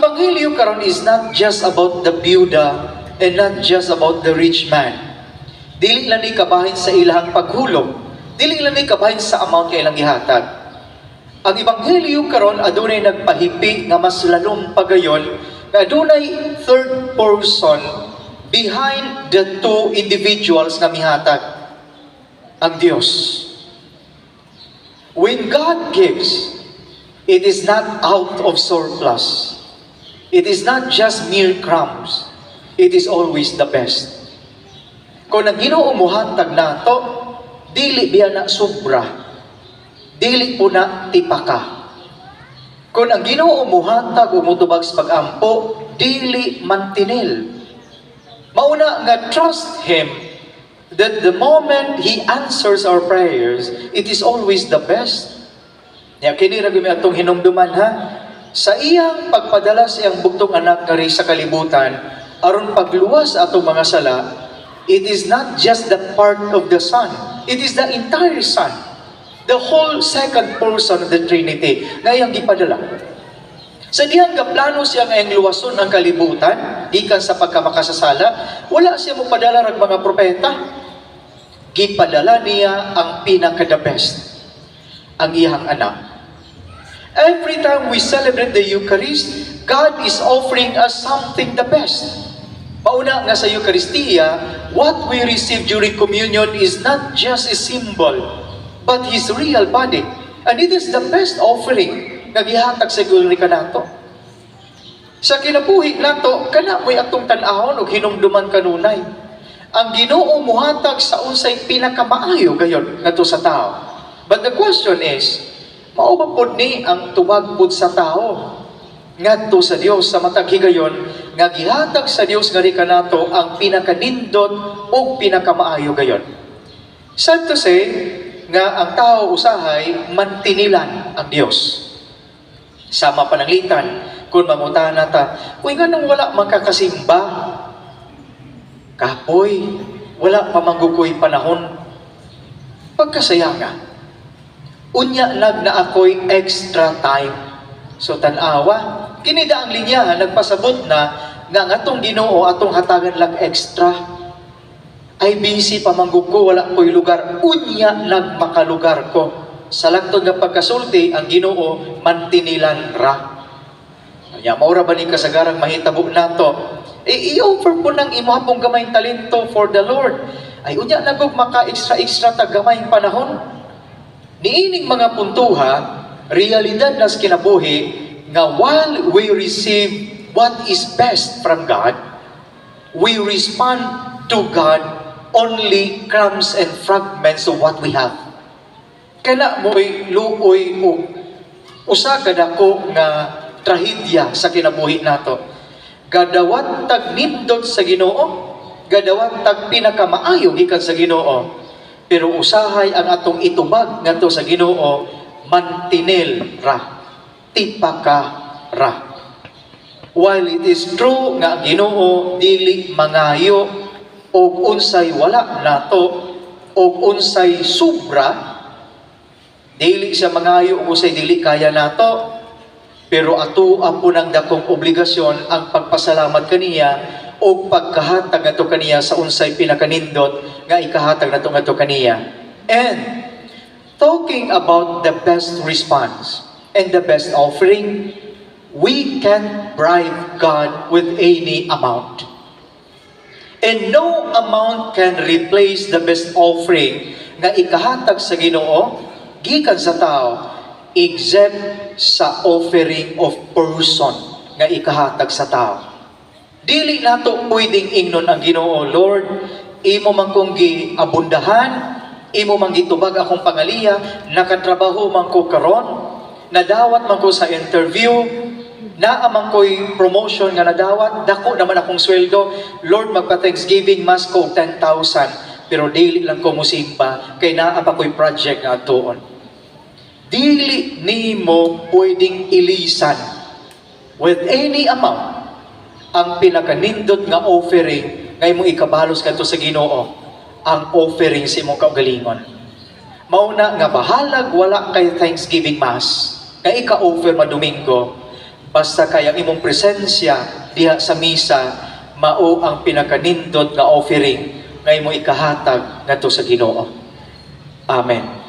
Ebanghelyo karon is not just about the byuda and not just about the rich man. Dili lang ni kabahin sa ilahang paghulog. Dili lang ni kabahin sa amount kay ilang gihatag. Ang Ebanghelyo karon adunay nagpahipi nga mas lalong pagayon, nga adunay third person behind the two individuals nga mihatag. Ang Dios. When God gives, it is not out of surplus. It is not just mere crumbs. It is always the best. Kung ang Ginoo muhatag nato, dili biya na sobra. Dili po na tipaka. Kung ang Ginoo muhatag o mutubag sa pag-ampo, dili mantinil. Mauna nga trust Him that the moment He answers our prayers, it is always the best. Ya kini ra gyud atong hinumduman ha. Sa iyang pagpadala sa iyang bugtong anak kari sa kalibutan, aron pagluwas atong mga sala, it is not just the part of the Son, it is the entire Son, the whole second person of the Trinity na iyang gipadala. Sa dihang gaplano siya nga iyang luwason ang kalibutan, gikan sa pagkamakasasala, wala siya mo padala rag mga propeta. Gipadala niya ang pinaka-the best, ang iyang anak. Every time we celebrate the Eucharist, God is offering us something the best. Mauna nga sa Eucharistia, what we receive during communion is not just a symbol, but His real body. And it is the best offering nga gihatag sa gulri kanato. Sa kinabuhi nato, kana mo'y atong tan-ahon o hinumduman kanunay. Ang Ginoo muhatag sa unsay pinakamaayo gayon ngadto sa tao. But the question is, mao ba pod ni ang tubag pod sa tao ngadto sa Dios sa matag higayon nga gihatag sa Dios nga kanato ang pinakanindot o pinakamaayo gayon. Sad to say nga ang tao usahay mantinilan ang Dios. Sama pananglitan kung mangutan nata, uy nga nang wala magkakasimba, kapoy, wala pa manggukoy panahon, pagkasayanga. Unya na ako'y extra time. So tanawa, kinida ang linya, nagpasabot na nga atong Ginoo atong hatagan lang extra. Ay busy pa mangguko, wala ko'y lugar. Unya nagmakalugar ko. Sa lagtod nga pagkasulti, ang Ginoo mantinilan ra. Kaya maura ba ni kasagarang mahitabo nato? I-offer po ng imuhapong gamayng talento for the Lord. Ay unya nagog maka-extra tag gamayng panahon. Niining mga puntuha, realidad nas kinabuhi, nga while we receive what is best from God, we respond to God only crumbs and fragments of what we have. Kana mo'y luoy o usa kadako nga trahedya sa kinabuhi nato. Gadawat tag nindot sa Ginoo, gadawat tag pinakamaayo gikan sa Ginoo. Pero usahay ang atong itubag ngadto sa Ginoo, mantinil ra, tipaka ra. While it is true nga ang Ginoo dili mangayo og unsay wala nato og unsay sobra, dili siya mangayo og unsay dili kaya nato, pero ato po ng dakong obligasyon ang pagpasalamat kaniya o pagkahatag nato kaniya sa unsay pinakanindot nga ikahatag nato ngadto kaniya. And talking about the best response and the best offering, we can bribe God with any amount. And no amount can replace the best offering nga ikahatag sa Ginoo gikan sa tao, except sa offering of person nga ikahatag sa tao. Dili nato pwedeng ingnon ang Ginoo, Lord, imo man kong giabundahan, imo man gitubag akong pangaliya, nakatrabaho man ko karon, nadawat man ko sa interview, naamang ko'y promotion nga nadawat, dako naman akong sweldo, Lord, magpa-Thanksgiving Mass ko 10,000, pero dili lang ko musimba, kay naa pa ko'y project nga atuon. Dili nimo pwedeng ilisan with any amount ang pinakanindot nga offering ngay mong ikabalos kadto sa Ginoo, ang offering sa imong kaugalingon. Mauna nga bahalag wala kay Thanksgiving Mass nga ika-offer ma Domingo, Basta kay ang imong presensya diha sa misa mao ang pinakanindot nga offering nga imo ikahatag ngadto sa Ginoo. Amen.